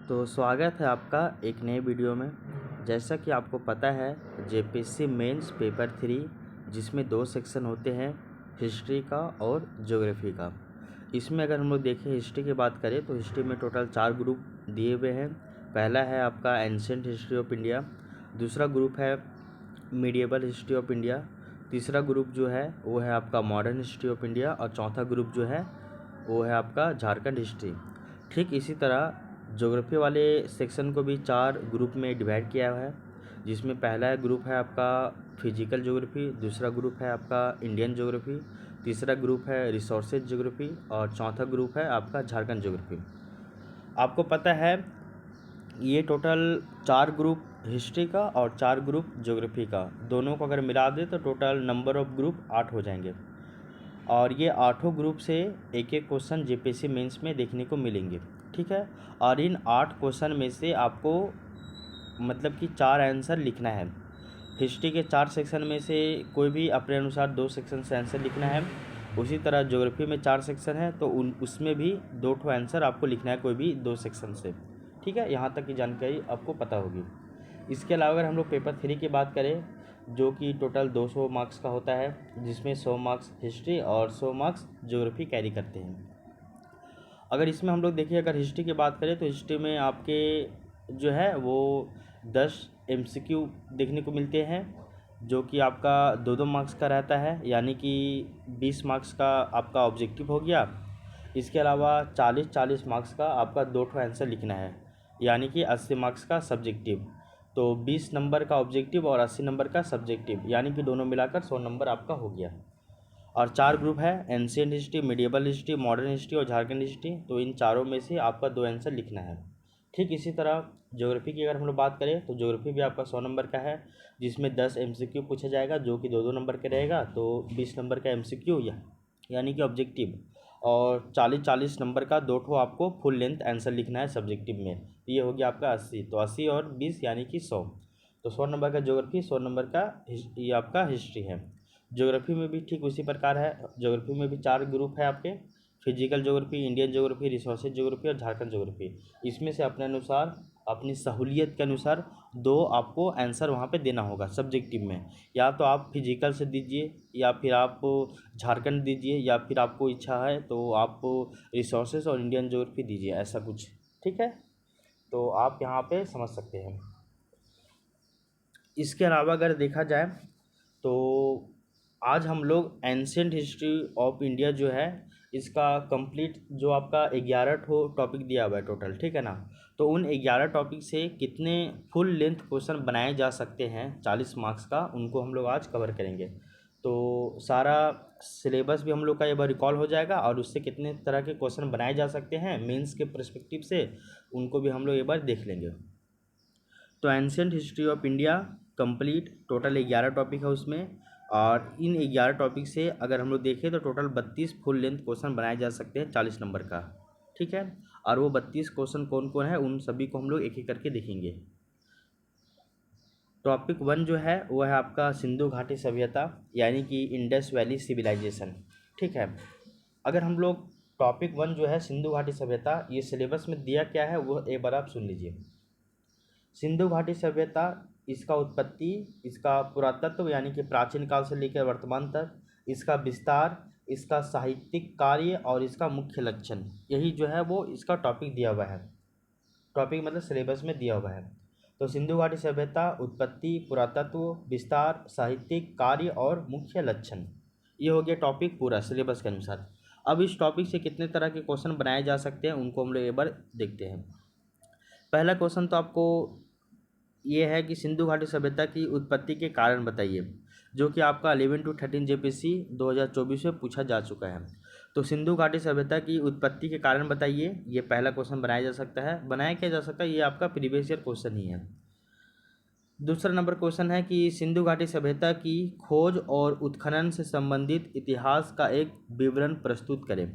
तो स्वागत है आपका एक नए वीडियो में। जैसा कि आपको पता है जेपीएससी मेंस पेपर 3 जिसमें 2 सेक्शन होते हैं, हिस्ट्री का और ज्योग्राफी का। इसमें अगर हम लोग देखें हिस्ट्री की बात करें तो हिस्ट्री में टोटल 4 ग्रुप दिए हुए हैं। पहला है आपका एंशिएंट हिस्ट्री ऑफ इंडिया, दूसरा ग्रुप है मीडिएवल हिस्ट्री ऑफ इंडिया, तीसरा ग्रुप जो है वो है आपका मॉडर्न हिस्ट्री ऑफ इंडिया और चौथा ग्रुप जो है वो है आपका झारखंड हिस्ट्री। ठीक इसी तरह ज्योग्राफी वाले सेक्शन को भी 4 ग्रुप में डिवाइड किया हुआ है, जिसमें पहला ग्रुप है आपका फिजिकल ज्योग्राफी, दूसरा ग्रुप है आपका इंडियन ज्योग्राफी, तीसरा ग्रुप है रिसोर्सेज ज्योग्राफी और चौथा ग्रुप है आपका झारखंड ज्योग्राफी। आपको पता है ये टोटल 4 ग्रुप हिस्ट्री का और 4 ग्रुप ज्योग्राफी का, दोनों को अगर मिला दे तो टोटल नंबर ऑफ ग्रुप 8 हो जाएंगे और ये 8 ग्रुप से एक एक क्वेश्चन जेपीएससी मेंस में देखने को मिलेंगे। ठीक है, और इन 8 क्वेश्चन में से आपको मतलब कि 4 आंसर लिखना है। हिस्ट्री के 4 सेक्शन में से कोई भी अपने अनुसार 2 सेक्शन से आंसर लिखना है। उसी तरह ज्योग्राफी में 4 सेक्शन है तो उसमें भी 2 ठो आंसर आपको लिखना है कोई भी 2 सेक्शन से। ठीक है, यहाँ तक की जानकारी आपको पता होगी। इसके अलावा अगर हम लोग पेपर 3 की बात करें जो कि टोटल 200 मार्क्स का होता है, जिसमें 100 मार्क्स हिस्ट्री और 100 मार्क्स ज्योग्राफी कैरी करते हैं। अगर इसमें हम लोग देखिए, अगर हिस्ट्री की बात करें तो हिस्ट्री में आपके जो है वो 10 एमसीक्यू देखने को मिलते हैं, जो कि आपका 2-2 मार्क्स का रहता है, यानी कि 20 मार्क्स का आपका ऑब्जेक्टिव हो गया। इसके अलावा 40-40 मार्क्स का आपका 2 ठो आंसर लिखना है, यानी कि 80 मार्क्स का सब्जेक्टिव। तो 20 नंबर का ऑब्जेक्टिव और 80 नंबर का सब्जेक्टिव, यानी कि दोनों मिलाकर 100 नंबर आपका हो गया। और 4 ग्रुप है, ancient history, medieval history, modern history और झारखंड हिस्ट्री। तो इन चारों में से आपका 2 आंसर लिखना है। ठीक इसी तरह ज्योग्राफी की अगर हम लोग बात करें तो ज्योग्राफी भी आपका 100 नंबर का है, जिसमें 10 एमसीक्यू पूछा जाएगा जो कि 2-2 नंबर का रहेगा, तो 20 नंबर का एमसीक्यू यानी कि ऑब्जेक्टिव, और 40-40 नंबर का 2 ठो आपको फुल लेंथ आंसर लिखना है सब्जेक्टिव में। ये हो गया आपका 80, तो 80 और 20 यानी कि 100। तो 100 नंबर का ज्योग्राफी, 100 नंबर का ये आपका हिस्ट्री है। ज्योग्राफी में भी ठीक उसी प्रकार है। ज्योग्राफी में भी 4 ग्रुप है आपके, physical geography, Indian geography, resources geography और झारखंड ज्योग्राफी। इसमें से अपने अनुसार अपनी सहूलियत के अनुसार 2 आपको आंसर वहाँ पे देना होगा सब्जेक्टिव में। या तो आप फिजिकल से दीजिए, या फिर आप झारखंड दीजिए, या फिर आपको इच्छा है तो आप रिसोर्सेज और इंडियन ज्योग्राफी दीजिए, ऐसा कुछ। ठीक है, तो आप यहाँ पे समझ सकते हैं। इसके अलावा अगर देखा जाए तो आज हम लोग एंशिएंट हिस्ट्री ऑफ इंडिया जो है इसका कंप्लीट जो आपका 11 ठो टॉपिक दिया हुआ है टोटल, ठीक है ना। तो उन 11 टॉपिक से कितने फुल लेंथ क्वेश्चन बनाए जा सकते हैं 40 मार्क्स का, उनको हम लोग आज कवर करेंगे। तो सारा सिलेबस भी हम लोग का एक बार रिकॉल हो जाएगा और उससे कितने तरह के क्वेश्चन बनाए जा सकते हैं मेंस के पर्सपेक्टिव से, उनको भी हम लोग एक बार देख लेंगे। तो ancient history of India complete total 11 topic है उसमें, और इन 11 टॉपिक से अगर हम लोग देखें तो टोटल 32 फुल लेंथ क्वेश्चन बनाए जा सकते हैं 40 नंबर का। ठीक है, और वो 32 क्वेश्चन कौन कौन है उन सभी को हम लोग एक एक करके देखेंगे। टॉपिक 1 जो है वो है आपका सिंधु घाटी सभ्यता, यानी कि इंडस वैली सिविलाइजेशन। ठीक है, अगर हम लोग टॉपिक 1 जो है सिंधु घाटी सभ्यता, ये सिलेबस में दिया क्या है वो एक बार आप सुन लीजिए। सिंधु घाटी सभ्यता, इसका उत्पत्ति, इसका पुरातत्व यानी कि प्राचीन काल से लेकर वर्तमान तक, इसका विस्तार, इसका साहित्यिक कार्य और इसका मुख्य लक्षण, यही जो है वो इसका टॉपिक दिया हुआ है। टॉपिक मतलब सिलेबस में दिया हुआ है। तो सिंधु घाटी सभ्यता, उत्पत्ति, पुरातत्व, विस्तार, साहित्यिक कार्य और मुख्य लक्षण, ये हो गया टॉपिक पूरा सिलेबस के अनुसार। अब इस टॉपिक से कितने तरह के क्वेश्चन बनाए जा सकते हैं उनको हम लोग एक बार देखते हैं। पहला क्वेश्चन तो आपको ये है कि सिंधु घाटी सभ्यता की उत्पत्ति के कारण बताइए, जो कि आपका 11 to 13 जेपीएससी 2024 में पूछा जा चुका है। तो सिंधु घाटी सभ्यता की उत्पत्ति के कारण बताइए, ये पहला क्वेश्चन बनाया जा सकता है। बनाया क्या जा सकता है, ये आपका प्रीवियस ईयर क्वेश्चन ही है। दूसरा नंबर क्वेश्चन है कि सिंधु घाटी सभ्यता की खोज और उत्खनन से संबंधित इतिहास का एक विवरण प्रस्तुत करें।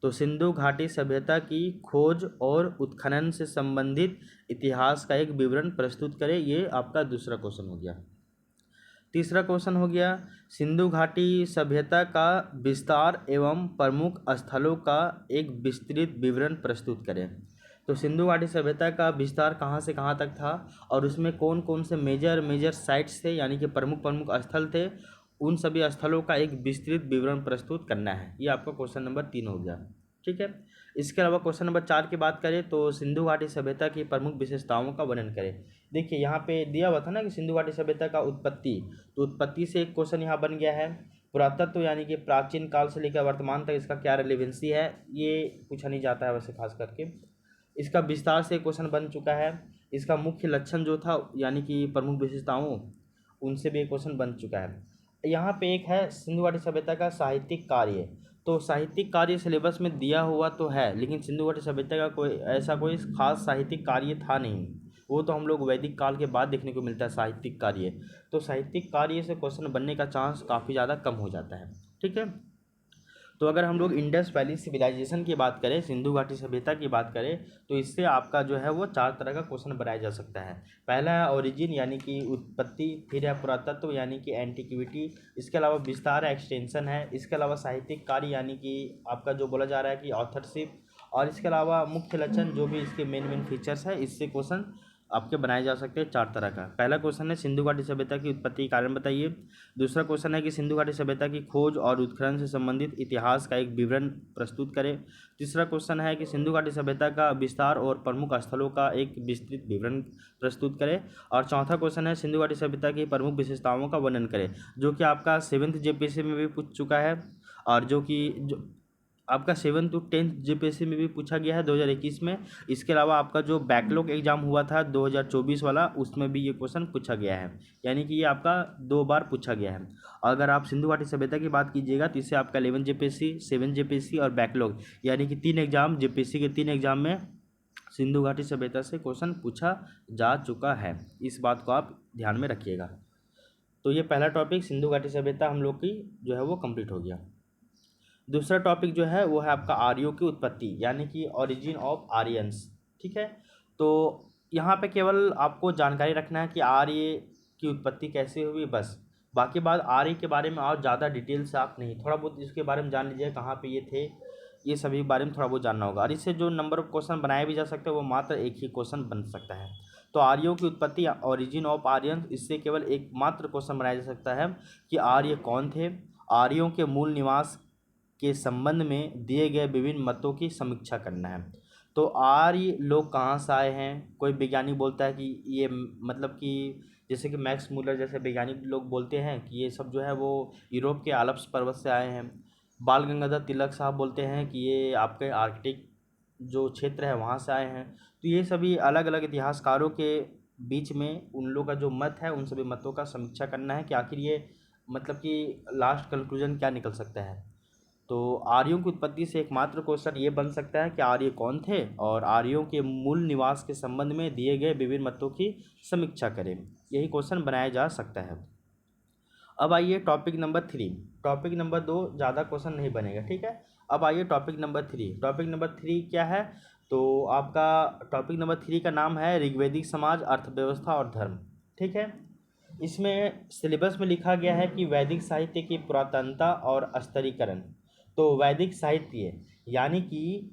तो सिंधु घाटी सभ्यता की खोज और उत्खनन से संबंधित इतिहास का एक विवरण प्रस्तुत करें, ये आपका दूसरा क्वेश्चन हो गया। तीसरा क्वेश्चन हो गया सिंधु घाटी सभ्यता का विस्तार एवं प्रमुख स्थलों का एक विस्तृत विवरण प्रस्तुत करें। तो सिंधु घाटी सभ्यता का विस्तार कहाँ से कहाँ तक था और उसमें कौन कौन से मेजर साइट्स थे, यानी कि प्रमुख प्रमुख स्थल थे, उन सभी स्थलों का एक विस्तृत विवरण प्रस्तुत करना है। ये आपका क्वेश्चन नंबर 3 हो गया। ठीक है। इसके अलावा क्वेश्चन नंबर 4 की बात करें तो सिंधु घाटी सभ्यता की प्रमुख विशेषताओं का वर्णन करें। देखिए यहाँ पे दिया हुआ था ना कि सिंधु घाटी सभ्यता का उत्पत्ति, तो उत्पत्ति से एक क्वेश्चन यहाँ बन गया है। पुरातत्व यानी कि प्राचीन काल से लेकर वर्तमान तक इसका क्या रिलेवेंसी है, ये पूछा नहीं जाता है वैसे खास करके। इसका विस्तार से क्वेश्चन बन चुका है। इसका मुख्य लक्षण जो था यानी कि प्रमुख विशेषताओं, उनसे भी एक क्वेश्चन बन चुका है। यहाँ पे एक है सिंधु घाटी सभ्यता का साहित्यिक कार्य। तो साहित्यिक कार्य सिलेबस में दिया हुआ तो है, लेकिन सिंधु घाटी सभ्यता का कोई खास साहित्यिक कार्य था नहीं। वो तो हम लोग वैदिक काल के बाद देखने को मिलता है साहित्यिक कार्य। तो साहित्यिक कार्य से क्वेश्चन बनने का चांस काफ़ी ज़्यादा कम हो जाता है। ठीक है। तो अगर हम लोग इंडस वैली सिविलाइजेशन की बात करें, सिंधु घाटी सभ्यता की बात करें, तो इससे आपका जो है वो 4 तरह का क्वेश्चन बनाया जा सकता है। पहला है ओरिजिन यानी कि उत्पत्ति, फिर है पुरातत्व यानी कि एंटिक्विटी, इसके अलावा विस्तार है एक्सटेंशन है, इसके अलावा साहित्यिक कार्य यानी कि आपका जो बोला जा रहा है कि ऑथरशिप, और इसके अलावा मुख्य लक्षण जो भी इसके मेन फीचर्स है, इससे क्वेश्चन आपके बनाए जा सकते हैं 4 तरह का। पहला क्वेश्चन है सिंधु घाटी सभ्यता की उत्पत्ति के कारण बताइए। दूसरा क्वेश्चन है कि सिंधु घाटी सभ्यता की खोज और उत्खनन से संबंधित इतिहास का एक विवरण प्रस्तुत करें। तीसरा क्वेश्चन है कि सिंधु घाटी सभ्यता का विस्तार और प्रमुख स्थलों का एक विस्तृत विवरण प्रस्तुत करें। और चौथा क्वेश्चन है सिंधु घाटी सभ्यता की प्रमुख विशेषताओं का वर्णन करें, जो कि आपका 7th जेपीएससी में भी पूछ चुका है, और जो आपका 7th to 10th जेपीएससी में भी पूछा गया है 2021 में। इसके अलावा आपका जो बैकलॉग एग्जाम हुआ था 2024 वाला, उसमें भी ये क्वेश्चन पूछा गया है, यानी कि ये आपका 2 बार पूछा गया है। अगर आप सिंधु घाटी सभ्यता की बात कीजिएगा तो इससे आपका 11 जेपीएससी, 7 जेपीएससी और बैकलॉग यानी कि 3 एग्जाम, जेपीएससी के 3 एग्जाम में सिंधु घाटी सभ्यता से क्वेश्चन पूछा जा चुका है। इस बात को आप ध्यान में रखिएगा। तो ये पहला टॉपिक सिंधु घाटी सभ्यता हम लोग की जो है वो कंप्लीट हो गया। दूसरा टॉपिक जो है वो है आपका आर्यों की उत्पत्ति यानी कि ओरिजिन ऑफ आर्यंस। ठीक है। तो यहाँ पे केवल आपको जानकारी रखना है कि आर्य की उत्पत्ति कैसे हुई, बस। बाकी बात आर्य के बारे में और ज़्यादा डिटेल से आप नहीं, थोड़ा बहुत इसके बारे में जान लीजिए, कहाँ पे ये थे, ये सभी बारे में थोड़ा बहुत जानना होगा। और इससे जो नंबर ऑफ क्वेश्चन बनाया भी जा सकता है वो मात्र एक ही क्वेश्चन बन सकता है। तो आर्यों की उत्पत्ति ओरिजिन ऑफ आर्यंस, इससे केवल एक मात्र क्वेश्चन बनाया जा सकता है कि आर्य कौन थे, आर्यों के मूल निवास के संबंध में दिए गए विभिन्न मतों की समीक्षा करना है। तो आर्य लोग कहाँ से आए हैं, कोई वैज्ञानिक बोलता है कि ये मतलब कि जैसे कि मैक्स मूलर जैसे वैज्ञानिक लोग बोलते हैं कि ये सब जो है वो यूरोप के आल्प्स पर्वत से आए हैं। बाल गंगाधर तिलक साहब बोलते हैं कि ये आपके आर्कटिक जो क्षेत्र है वहाँ से आए हैं। तो ये सभी अलग अलग इतिहासकारों के बीच में उन लोगों का जो मत है, उन सभी मतों का समीक्षा करना है कि आखिर ये मतलब कि लास्ट कंक्लूजन क्या निकल सकता है। तो आर्यों की उत्पत्ति से एकमात्र क्वेश्चन ये बन सकता है कि आर्य कौन थे, और आर्यों के मूल निवास के संबंध में दिए गए विभिन्न मतों की समीक्षा करें। यही क्वेश्चन बनाया जा सकता है। अब आइए टॉपिक नंबर 3। टॉपिक नंबर 2 ज़्यादा क्वेश्चन नहीं बनेगा। ठीक है। अब आइए टॉपिक नंबर 3। टॉपिक नंबर 3 क्या है, तो आपका टॉपिक नंबर 3 का नाम है ऋग्वैदिक समाज, अर्थव्यवस्था और धर्म। ठीक है। इसमें सिलेबस में लिखा गया है कि वैदिक साहित्य की पुरातनता और स्तरीकरण। तो वैदिक साहित्य यानी कि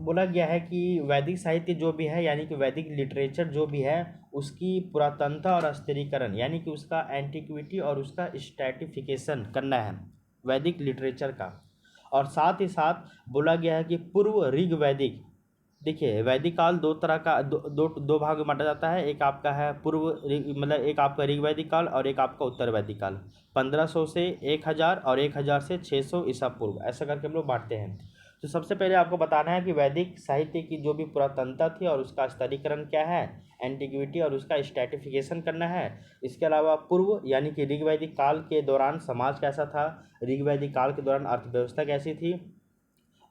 बोला गया है कि वैदिक साहित्य जो भी है यानी कि वैदिक लिटरेचर जो भी है उसकी पुरातनता और स्तरीकरण यानी कि उसका एंटिक्विटी और उसका स्ट्रैटिफिकेशन करना है वैदिक लिटरेचर का। और साथ ही साथ बोला गया है कि पूर्व ऋग वैदिक, देखिए वैदिक काल 2 तरह का दो भाग में बांटा जाता है। एक आपका है पूर्व मतलब एक आपका ऋग वैदिक काल और एक आपका उत्तर वैदिक काल। 1500 से 1000 और 1000 से 600 ईसा पूर्व, ऐसा करके हम लोग बांटते हैं। तो सबसे पहले आपको बताना है कि वैदिक साहित्य की जो भी पुरातनता थी और उसका स्तरीकरण क्या है, एंटिक्विटी और उसका स्ट्रैटिफिकेशन करना है। इसके अलावा पूर्व यानी कि ऋग वैदिक काल के दौरान समाज कैसा था, ऋग वैदिक काल के दौरान अर्थव्यवस्था कैसी थी,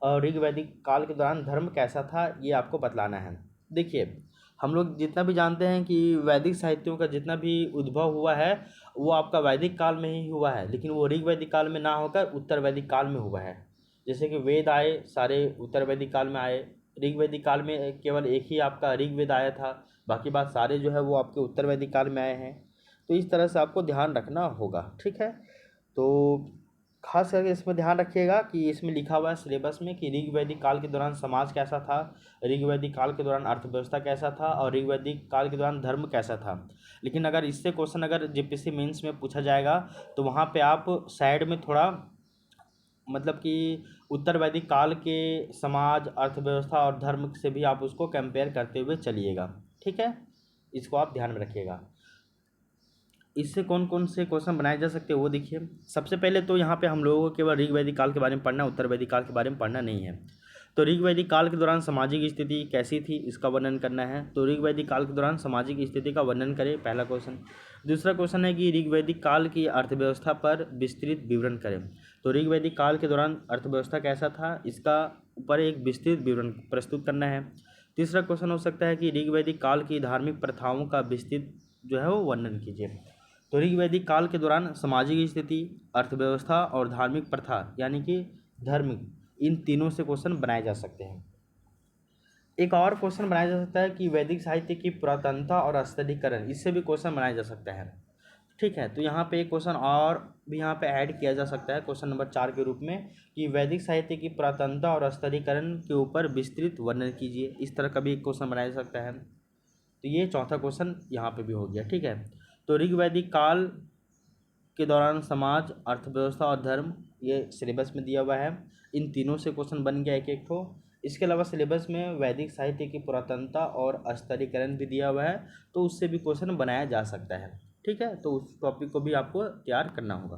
और ऋग वैदिक काल के दौरान धर्म कैसा था, ये आपको बतलाना है। देखिए हम लोग जितना भी जानते हैं कि वैदिक साहित्यों का जितना भी उद्भव हुआ है वो आपका वैदिक काल में ही हुआ है, लेकिन वो ऋग वैदिक काल में ना होकर उत्तर वैदिक काल में हुआ है। जैसे कि वेद आए सारे उत्तर वैदिक काल में आए, ऋग वैदिक काल में केवल एक ही आपका ऋग्वेद आया था, बाकी बात सारे जो है वो आपके उत्तर वैदिक काल में आए हैं। तो इस तरह से आपको ध्यान रखना होगा। ठीक है। तो खास करके इसमें ध्यान रखिएगा कि इसमें लिखा हुआ है सिलेबस में कि ऋग वैदिक काल के दौरान समाज कैसा था, ऋग वैदिक काल के दौरान अर्थव्यवस्था कैसा था और ऋग वैदिक काल के दौरान धर्म कैसा था। लेकिन अगर इससे क्वेश्चन अगर जेपीएससी मेंस में पूछा जाएगा तो वहाँ पे आप साइड में थोड़ा मतलब कि उत्तर वैदिक काल के समाज, अर्थव्यवस्था और धर्म से भी आप उसको कंपेयर करते हुए चलिएगा। ठीक है, इसको आप ध्यान में रखिएगा। इससे कौन कौन से क्वेश्चन बनाए जा सकते हैं वो देखिए। सबसे पहले तो यहाँ पे हम लोगों को केवल ऋग वैदिक काल के बारे में पढ़ना, उत्तर वैदिक काल के बारे में पढ़ना नहीं है। तो ऋग वैदिक काल के दौरान सामाजिक स्थिति कैसी थी इसका वर्णन करना है। तो ऋग वैदिक काल के दौरान सामाजिक स्थिति का वर्णन करें, पहला क्वेश्चन। दूसरा क्वेश्चन है कि ऋग वैदिक काल की अर्थव्यवस्था पर विस्तृत विवरण करें। तो ऋग वैदिक काल के दौरान अर्थव्यवस्था कैसा था इसका ऊपर एक विस्तृत विवरण प्रस्तुत करना है। तीसरा क्वेश्चन हो सकता है कि ऋग वैदिक काल की धार्मिक प्रथाओं का विस्तृत जो है वो वर्णन कीजिए। तो ऋग वैदिक काल के दौरान सामाजिक स्थिति, अर्थव्यवस्था और धार्मिक प्रथा यानी कि धर्म, इन तीनों से क्वेश्चन बनाए जा सकते हैं। एक और क्वेश्चन बनाया जा सकता है कि वैदिक साहित्य की पुरातनता और स्तरीकरण, इससे भी क्वेश्चन बनाया जा सकता है। ठीक है, तो यहाँ पे एक क्वेश्चन और भी यहाँ पे ऐड किया जा सकता है क्वेश्चन नंबर 4 के रूप में कि वैदिक साहित्य की पुरातनता और स्तरीकरण के ऊपर विस्तृत वर्णन कीजिए। इस तरह का भी एक क्वेश्चन बनाया जा सकता है। तो ये चौथा क्वेश्चन यहाँ पे भी हो गया। ठीक है, तो ऋग वैदिक काल के दौरान समाज, अर्थव्यवस्था और धर्म, ये सिलेबस में दिया हुआ है। इन तीनों से क्वेश्चन बन गया एक एक ठो। इसके अलावा सिलेबस में वैदिक साहित्य की पुरातनता और स्तरीकरण भी दिया हुआ है, तो उससे भी क्वेश्चन बनाया जा सकता है। ठीक है, तो उस टॉपिक को भी आपको तैयार करना होगा।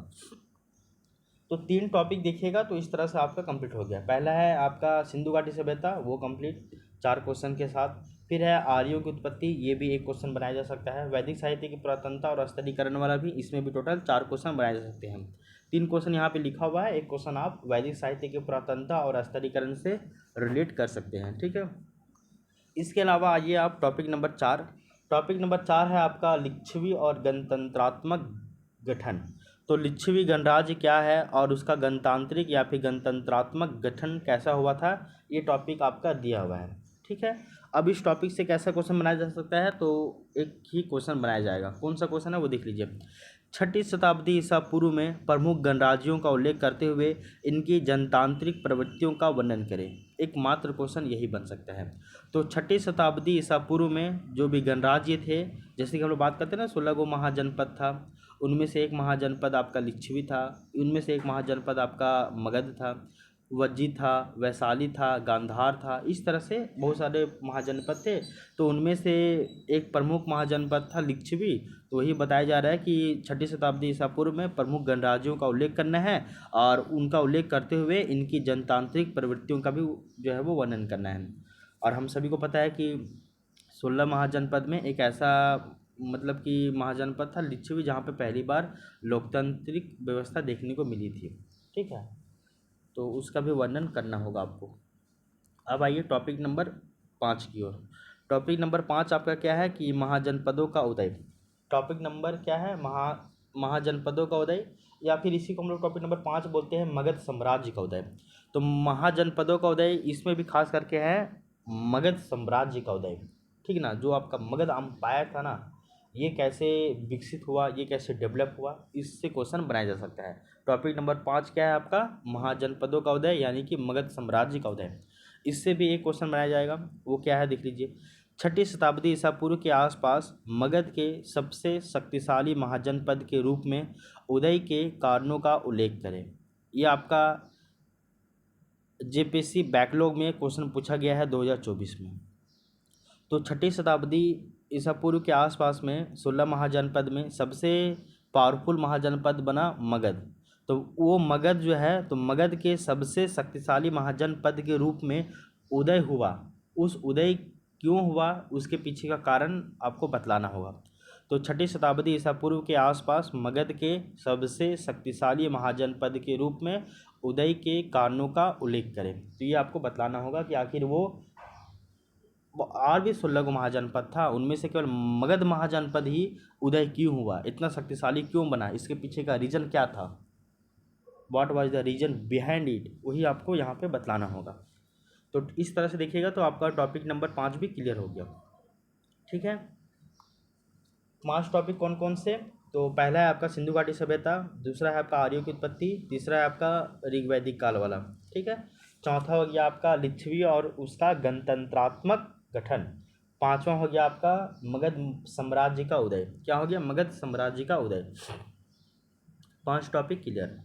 तो 3 टॉपिक देखिएगा तो इस तरह से आपका कंप्लीट हो गया। पहला है आपका सिंधु घाटी सभ्यता, वो कंप्लीट 4 क्वेश्चन के साथ। फिर है आर्यों की उत्पत्ति, ये भी एक क्वेश्चन बनाया जा सकता है। वैदिक साहित्य की पुरातनता और स्तरीकरण वाला भी, इसमें भी टोटल 4 क्वेश्चन बनाए जा सकते हैं। 3 क्वेश्चन यहाँ पे लिखा हुआ है, एक क्वेश्चन आप वैदिक साहित्य की पुरातनता और स्तरीकरण से रिलेट कर सकते हैं। ठीक है, इसके अलावा आइए आप टॉपिक नंबर 4। टॉपिक नंबर 4 है आपका लिच्छवी और गणतंत्रात्मक गठन। तो लिच्छवी गणराज्य क्या है और उसका गणतांत्रिक या फिर गणतंत्रात्मक गठन कैसा हुआ था, ये टॉपिक आपका दिया हुआ है। ठीक है, अब इस टॉपिक से कैसा क्वेश्चन बनाया जा सकता है, तो एक ही क्वेश्चन बनाया जाएगा। कौन सा क्वेश्चन है वो देख लीजिए। 6ठी शताब्दी ईसा पूर्व में प्रमुख गणराज्यों का उल्लेख करते हुए इनकी जनतांत्रिक प्रवृत्तियों का वर्णन करें। एकमात्र क्वेश्चन यही बन सकता है। तो 6ठी शताब्दी ईसा पूर्व में जो भी गणराज्य थे, जैसे कि हम लोग बात करते हैं ना 16 गो महाजनपद था, उनमें से एक महाजनपद आपका लिच्छवी था, उनमें से एक महाजनपद आपका मगध था, वज्जी था, वैशाली था, गांधार था। इस तरह से बहुत सारे महाजनपद थे, तो उनमें से एक प्रमुख महाजनपद था लिच्छवी। तो वही बताया जा रहा है कि 6ठी शताब्दी ईसा पूर्व में प्रमुख गणराज्यों का उल्लेख करना है और उनका उल्लेख करते हुए इनकी जनतांत्रिक प्रवृत्तियों का भी जो है वो वर्णन करना है। और हम सभी को पता है कि 16 महाजनपद में एक ऐसा मतलब कि महाजनपद था लिच्छवी, जहाँ पे पहली बार लोकतांत्रिक व्यवस्था देखने को मिली थी। ठीक है, तो उसका भी वर्णन करना होगा आपको। अब आइए टॉपिक नंबर 5 की ओर। टॉपिक नंबर 5 आपका क्या है कि महाजनपदों का उदय। टॉपिक नंबर क्या है, महाजनपदों का उदय, या फिर इसी को हम लोग टॉपिक नंबर 5 बोलते हैं मगध साम्राज्य का उदय। तो महाजनपदों का उदय, इसमें भी खास करके है मगध साम्राज्य का उदय। ठीक ना, जो आपका मगध अम्पायर था ना, ये कैसे विकसित हुआ, ये कैसे डेवलप हुआ, इससे क्वेश्चन बनाया जा सकता है। टॉपिक नंबर 5 क्या है आपका, महाजनपदों का उदय यानी कि मगध साम्राज्य का उदय। इससे भी एक क्वेश्चन बनाया जाएगा, वो क्या है देख लीजिए। 6ठी शताब्दी ईसा पूर्व के आसपास मगध के सबसे शक्तिशाली महाजनपद के रूप में उदय के कारणों का उल्लेख करें। ये आपका जेपीएससी बैकलॉग में क्वेश्चन पूछा गया है 2024 में। तो 6ठी शताब्दी ईसा पूर्व के आसपास में 16 महाजनपद में सबसे पावरफुल महाजनपद बना मगध। तो वो मगध जो है, तो मगध के सबसे शक्तिशाली महाजनपद के रूप में उदय हुआ। उस उदय क्यों हुआ, उसके पीछे का कारण आपको बतलाना होगा। तो 6ठी शताब्दी ईसा पूर्व के आसपास मगध के सबसे शक्तिशाली महाजनपद के रूप में उदय के कारणों का उल्लेख करें। तो ये आपको बतलाना होगा कि आखिर वो और भी 16 गो महाजनपद था, उनमें से केवल मगध महाजनपद ही उदय क्यों हुआ, इतना शक्तिशाली क्यों बना, इसके पीछे का रीजन क्या था, what was the reason behind it, वही आपको यहाँ पे बतलाना होगा। तो इस तरह से देखिएगा तो आपका टॉपिक नंबर 5 भी क्लियर हो गया। ठीक है, 5 टॉपिक कौन कौन से, तो पहला है आपका सिंधु घाटी सभ्यता, दूसरा है आपका आर्यों की उत्पत्ति, तीसरा है आपका ऋग्वैदिक काल वाला, ठीक है। चौथा हो गया आपका लिच्छवी और उसका गणतंत्रात्मक गठन। पांचवा हो गया आपका मगध साम्राज्य का उदय। क्या हो गया? मगध साम्राज्य का उदय। 5 टॉपिक क्लियर।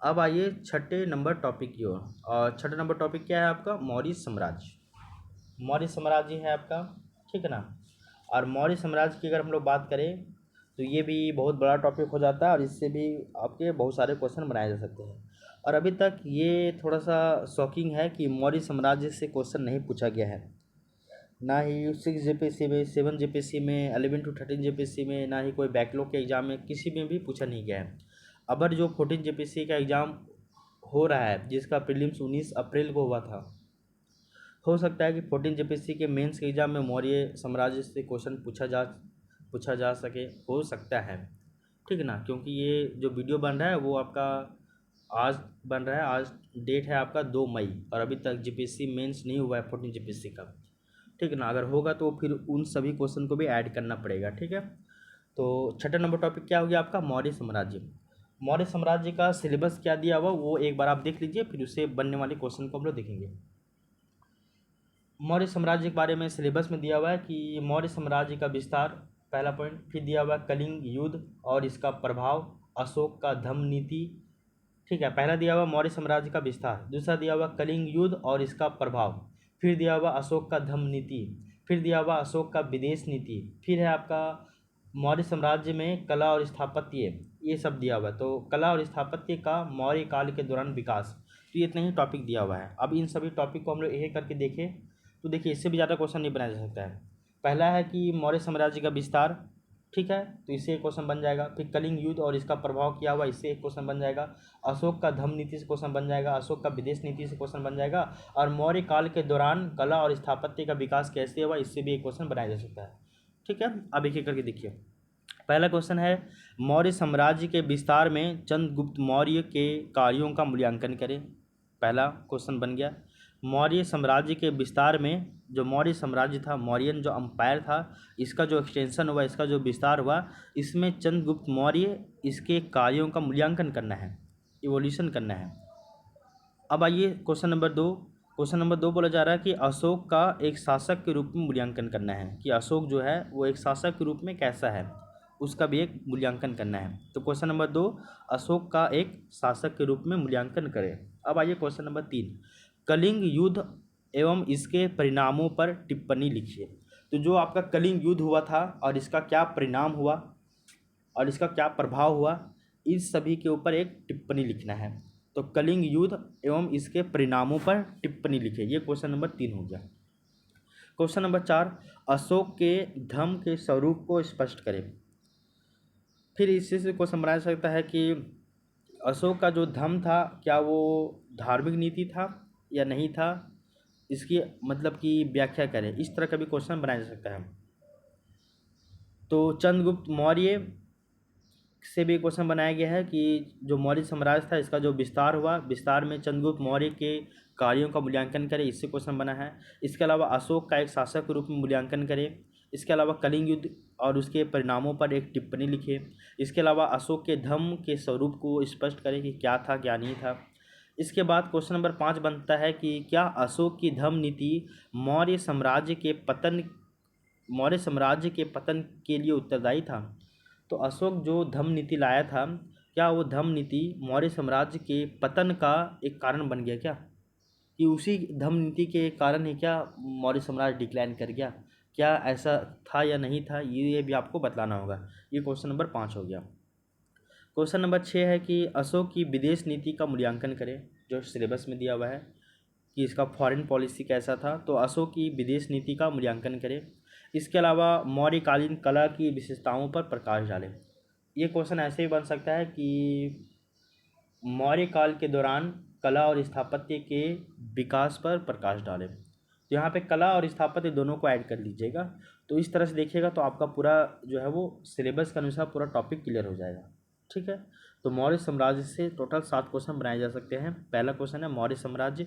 अब आइए छठे नंबर टॉपिक की ओर, और छठे नंबर टॉपिक क्या है आपका? मौर्य साम्राज्य। मौर्य साम्राज्य है आपका, ठीक है ना। और मौर्य साम्राज्य की अगर हम लोग बात करें तो ये भी बहुत बड़ा टॉपिक हो जाता है, और इससे भी आपके बहुत सारे क्वेश्चन बनाए जा सकते हैं। और अभी तक ये थोड़ा सा शॉकिंग है कि मौर्य साम्राज्य से क्वेश्चन नहीं पूछा गया है, ना ही 6 जेपीएससी में, 7 जेपीएससी में, 11 to 13 जेपीएससी में, ना ही कोई बैकलॉग के एग्ज़ाम में, किसी में भी पूछा नहीं गया है। अबर जो 14 जेपीएससी का एग्ज़ाम हो रहा है, जिसका प्रीलिम्स 19 अप्रैल को हुआ था, हो सकता है कि 14 जेपीएससी के मेंस के एग्ज़ाम में मौर्य साम्राज्य से क्वेश्चन पूछा जा सके, हो सकता है, ठीक है ना। क्योंकि ये जो वीडियो बन रहा है वो आपका आज बन रहा है, आज डेट है आपका 2 मई, और अभी तक जेपीएससी मेंस नहीं हुआ है 14 जेपीएससी का, ठीक है ना। अगर होगा तो फिर उन सभी क्वेश्चन को भी ऐड करना पड़ेगा, ठीक है। तो छठा नंबर टॉपिक क्या हो गया आपका? मौर्य साम्राज्य। मौर्य साम्राज्य का सिलेबस क्या दिया हुआ वो एक बार आप देख लीजिए, फिर उससे बनने वाले क्वेश्चन को हम लोग देखेंगे। मौर्य साम्राज्य के बारे में सिलेबस में दिया हुआ है कि मौर्य साम्राज्य का विस्तार, पहला पॉइंट। फिर दिया हुआ है कलिंग युद्ध और इसका प्रभाव, अशोक का धम्म नीति, ठीक है। पहला दिया हुआ मौर्य साम्राज्य का विस्तार, दूसरा दिया हुआ कलिंग युद्ध और इसका प्रभाव, फिर दिया हुआ अशोक का धम्म नीति, फिर दिया हुआ अशोक का विदेश नीति, फिर है आपका मौर्य साम्राज्य में कला और स्थापत्य, ये सब दिया हुआ है। तो कला और स्थापत्य का मौर्य काल के दौरान विकास, तो ये इतना ही टॉपिक दिया हुआ है। अब इन सभी टॉपिक को हम लोग एक करके देखें तो देखिए इससे भी ज़्यादा क्वेश्चन नहीं बनाया जा सकता है। पहला है कि मौर्य साम्राज्य का विस्तार, ठीक है, तो इससे एक क्वेश्चन बन जाएगा। फिर कलिंग युद्ध और इसका प्रभाव किया हुआ, इससे एक क्वेश्चन बन जाएगा। अशोक का धम्म नीति से क्वेश्चन बन जाएगा, अशोक का विदेश नीति से क्वेश्चन बन जाएगा, और मौर्य काल के दौरान कला और स्थापत्य का विकास कैसे हुआ, इससे भी एक क्वेश्चन बनाया जा सकता है, ठीक है। अब एक एक करके देखिए। पहला क्वेश्चन है मौर्य साम्राज्य के विस्तार में चंद्रगुप्त मौर्य के कार्यों का मूल्यांकन करें। पहला क्वेश्चन बन गया। मौर्य साम्राज्य के विस्तार में, जो मौर्य साम्राज्य था, मौर्यन जो अम्पायर था, इसका जो एक्सटेंशन हुआ, इसका जो विस्तार हुआ, इसमें चंद्रगुप्त मौर्य इसके कार्यों का मूल्यांकन करना है, इवोल्यूशन करना है। अब आइए क्वेश्चन नंबर 2। क्वेश्चन नंबर 2 बोला जा रहा है कि अशोक का एक शासक के रूप में मूल्यांकन करना है, कि अशोक जो है वो एक शासक के रूप में कैसा है, उसका भी एक मूल्यांकन करना है। तो क्वेश्चन नंबर 2, अशोक का एक शासक के रूप में मूल्यांकन करें। अब आइए क्वेश्चन नंबर 3, कलिंग युद्ध एवं इसके परिणामों पर टिप्पणी लिखिए। तो जो आपका कलिंग युद्ध हुआ था और इसका क्या परिणाम हुआ और इसका क्या प्रभाव हुआ, इस सभी के ऊपर एक टिप्पणी लिखना है। तो कलिंग युद्ध एवं इसके परिणामों पर टिप्पणी लिखिए, ये क्वेश्चन नंबर 3 हो गया। क्वेश्चन नंबर 4, अशोक के धम्म के स्वरूप को स्पष्ट करें। फिर इसी से क्वेश्चन बनाया जा सकता है कि अशोक का जो धम्म था, क्या वो धार्मिक नीति था या नहीं था, इसकी मतलब की व्याख्या करें, इस तरह का भी क्वेश्चन बनाया जा सकता है। तो चंद्रगुप्त मौर्य से भी क्वेश्चन बनाया गया है कि जो मौर्य साम्राज्य था, इसका जो विस्तार हुआ, विस्तार में चंद्रगुप्त मौर्य के कार्यों का मूल्यांकन करें, इससे क्वेश्चन बना है। इसके अलावा अशोक का एक शासक के रूप में मूल्यांकन करें। इसके अलावा कलिंग युद्ध और उसके परिणामों पर एक टिप्पणी लिखे। इसके अलावा अशोक के धम्म के स्वरूप को स्पष्ट करें कि क्या था क्या नहीं था। इसके बाद क्वेश्चन नंबर 5 बनता है कि क्या अशोक की धम्म नीति मौर्य साम्राज्य के पतन के लिए उत्तरदायी था। तो अशोक जो धम्म नीति लाया था, क्या वो धम्म नीति मौर्य साम्राज्य के पतन का एक कारण बन गया क्या, कि उसी धम्म नीति के कारण ही क्या मौर्य साम्राज्य डिक्लाइन कर गया, क्या ऐसा था या नहीं था, ये भी आपको बतलाना होगा। ये क्वेश्चन नंबर 5 हो गया। क्वेश्चन नंबर 6 है कि अशोक की विदेश नीति का मूल्यांकन करें, जो सिलेबस में दिया हुआ है कि इसका फॉरेन पॉलिसी कैसा था। तो अशोक की विदेश नीति का मूल्यांकन करें। इसके अलावा मौर्यकालीन कला की विशेषताओं पर प्रकाश डालें। ये क्वेश्चन ऐसे ही बन सकता है कि मौर्य काल के दौरान कला और स्थापत्य के विकास पर प्रकाश डालें। तो यहाँ पे कला और स्थापत्य दोनों को ऐड कर लीजिएगा। तो इस तरह से देखिएगा तो आपका पूरा जो है वो सिलेबस के अनुसार पूरा टॉपिक क्लियर हो जाएगा, ठीक है। तो मौर्य साम्राज्य से टोटल 7 क्वेश्चन बनाए जा सकते हैं। पहला क्वेश्चन है मौर्य साम्राज्य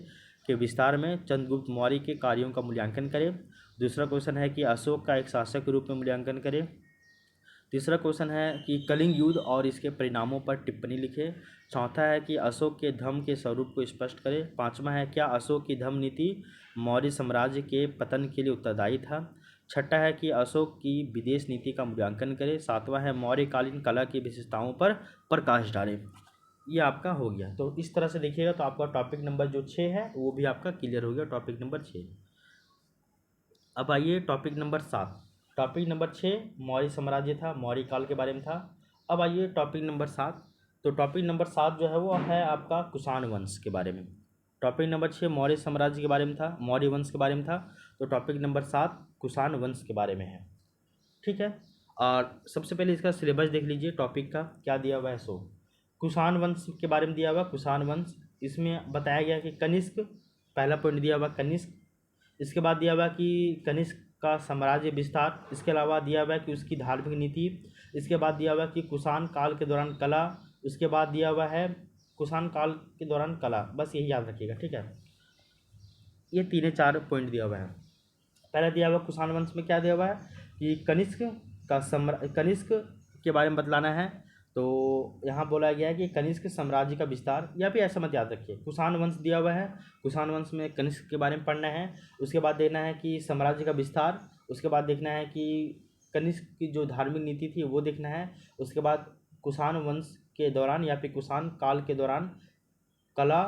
के विस्तार में चंद्रगुप्त मौर्य के कार्यों का मूल्यांकन करें। दूसरा क्वेश्चन है कि अशोक का एक शासक के रूप में मूल्यांकन करें। तीसरा क्वेश्चन है कि कलिंग युद्ध और इसके परिणामों पर टिप्पणी लिखे। चौथा है कि अशोक के धम्म के स्वरूप को स्पष्ट करें। पांचवा है क्या अशोक की धम्म नीति मौर्य साम्राज्य के पतन के लिए उत्तरदायी था। छठा है कि अशोक की विदेश नीति का मूल्यांकन करें। सातवां है मौर्यकालीन कला की विशेषताओं पर प्रकाश डालें। ये आपका हो गया। तो इस तरह से देखिएगा तो आपका टॉपिक नंबर जो 6 है वो भी आपका क्लियर हो गया, टॉपिक नंबर 6। अब आइए topic number 7। Topic number 6 Maurya साम्राज्य था, मौर्य काल के बारे में था। अब आइए टॉपिक नंबर 7। तो टॉपिक नंबर 7 जो है वो है आपका कुषाण वंश के बारे में। टॉपिक नंबर 6 मौर्य साम्राज्य के बारे में था, मौर्य वंश के बारे में था। तो टॉपिक नंबर 7 कुषाण वंश के बारे में है। ठीक है, और सबसे पहले इसका सिलेबस देख लीजिए, टॉपिक का क्या दिया हुआ है। सो कुषाण वंश के बारे में दिया हुआ कुषाण वंश। इसमें बताया गया कि कनिष्क, पहला पॉइंट दिया हुआ कनिष्क। इसके बाद दिया हुआ कि कनिष्क का साम्राज्य विस्तार। इसके अलावा दिया हुआ कि उसकी धार्मिक नीति। इसके बाद दिया हुआ कि कुषाण काल के दौरान कला। उसके बाद दिया हुआ है कुषाण काल के दौरान कला। बस यही याद रखिएगा, ठीक है। ये 3-4 पॉइंट दिया हुआ है। पहला दिया हुआ कुषाण वंश में क्या दिया हुआ है कि कनिष्क के बारे में बतलाना है। तो यहाँ बोला गया है कि कनिष्क साम्राज्य का विस्तार, या फिर ऐसा मत याद रखिए, कुषाण वंश दिया हुआ है। कुषाण वंश में कनिष्क के बारे में पढ़ना है। उसके बाद देखना है कि साम्राज्य का विस्तार। उसके बाद देखना है कि कनिष्क की जो धार्मिक नीति थी वो देखना है। उसके बाद कुषाण वंश के दौरान या फिर कुषाण काल के दौरान कला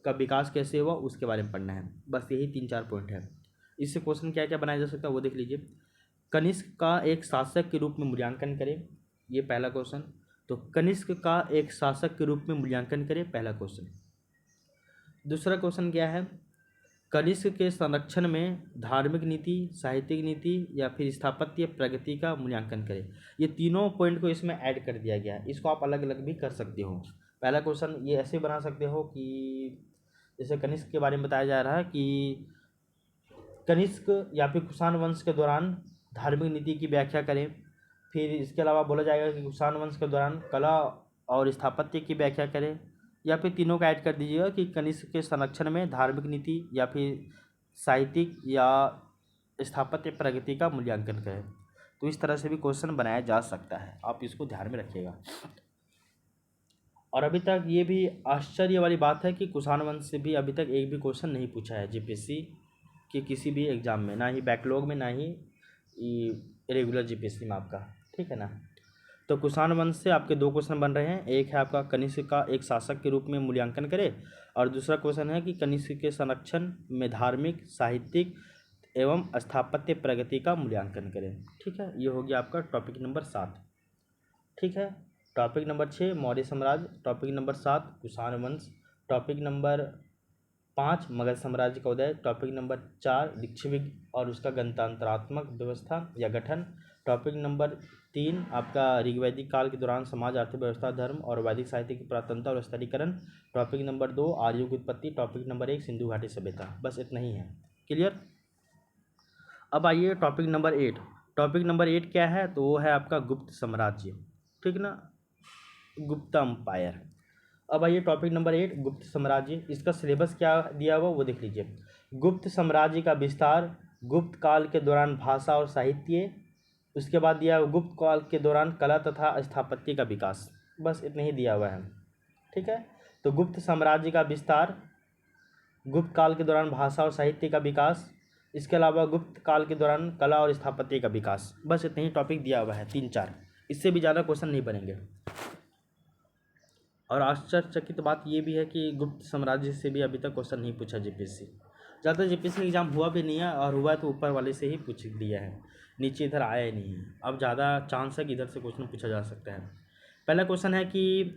का विकास कैसे हुआ उसके बारे में पढ़ना है। बस यही 3-4 पॉइंट है। इससे क्वेश्चन क्या क्या बनाया जा सकता है वो देख लीजिए। कनिष्क का एक शासक के रूप में मूल्यांकन करें, ये पहला क्वेश्चन। तो कनिष्क का एक शासक के रूप में मूल्यांकन करें, पहला क्वेश्चन। दूसरा क्वेश्चन क्या है, कनिष्क के संरक्षण में धार्मिक नीति, साहित्यिक नीति या फिर स्थापत्य प्रगति का मूल्यांकन करें। ये तीनों पॉइंट को इसमें ऐड कर दिया गया है। इसको आप अलग अलग भी कर सकते हो। पहला क्वेश्चन ये ऐसे बना सकते हो कि जैसे कनिष्क के बारे में बताया जा रहा है कि कनिष्क या फिर कुषाण वंश के दौरान धार्मिक नीति की व्याख्या करें। फिर इसके अलावा बोला जाएगा कि कुषाण वंश के दौरान कला और स्थापत्य की व्याख्या करें, या फिर तीनों का ऐड कर दीजिएगा कि कनिष्क के संरक्षण में धार्मिक नीति या फिर साहित्यिक या स्थापत्य प्रगति का मूल्यांकन करें। तो इस तरह से भी क्वेश्चन बनाया जा सकता है, आप इसको ध्यान में रखिएगा। और अभी तक ये भी आश्चर्य वाली बात है कि कुषाण वंश से भी अभी तक एक भी क्वेश्चन नहीं पूछा है जीपीएससी के किसी भी एग्जाम में, ना ही बैकलॉग में, ना ही रेगुलर जीपीएससी में आपका, ठीक है ना। तो कुषाण वंश से आपके 2 क्वेश्चन बन रहे हैं। एक है आपका कनिष्क का एक शासक के रूप में मूल्यांकन करें, और दूसरा क्वेश्चन है कि कनिष्क के संरक्षण में धार्मिक, साहित्यिक एवं स्थापत्य प्रगति का मूल्यांकन करें। ठीक है, ये हो गया आपका टॉपिक नंबर 7। ठीक है, टॉपिक नंबर 6 मौर्य साम्राज्य, टॉपिक नंबर 7 कुषाण वंश, टॉपिक नंबर 5 मगध साम्राज्य का उदय, टॉपिक नंबर 4 लिच्छविज्ञ और उसका गणतंत्रात्मक व्यवस्था या गठन, टॉपिक नंबर 3 आपका ऋग्वैदिक काल के दौरान समाज, अर्थव्यवस्था, धर्म और वैदिक साहित्य की पुरातनता और स्तरीकरण, टॉपिक नंबर 2 आर्यों की उत्पत्ति, टॉपिक नंबर 1 सिंधु घाटी सभ्यता। बस इतना ही है, क्लियर। अब आइए टॉपिक नंबर 8। टॉपिक नंबर 8 क्या है, तो वो है आपका गुप्त साम्राज्य, ठीक ना, गुप्ता अम्पायर। अब आइए टॉपिक नंबर 8 गुप्त साम्राज्य। इसका सिलेबस क्या दिया हुआ वो देख लीजिए। गुप्त साम्राज्य का विस्तार, गुप्त काल के दौरान भाषा और साहित्य, उसके बाद दिया हुआ गुप्त काल के दौरान कला तथा स्थापत्य का विकास। बस इतना ही दिया हुआ है, ठीक है। तो गुप्त साम्राज्य का विस्तार, गुप्त काल के दौरान भाषा और साहित्य का विकास, इसके अलावा गुप्त काल के दौरान कला और स्थापत्य का विकास। बस इतना ही टॉपिक दिया हुआ है, 3-4, इससे भी ज़्यादा क्वेश्चन नहीं बनेंगे। और आश्चर्यचकित बात ये भी है कि गुप्त साम्राज्य से भी अभी तक क्वेश्चन नहीं पूछा जीपीएससी। ज़्यादा जीपीएससी एग्जाम हुआ भी नहीं है, और हुआ तो ऊपर वाले से ही पूछ दिया है, नीचे इधर आया ही नहीं है। अब ज़्यादा चांस है कि इधर से क्वेश्चन पूछा जा सकता है। पहला क्वेश्चन है कि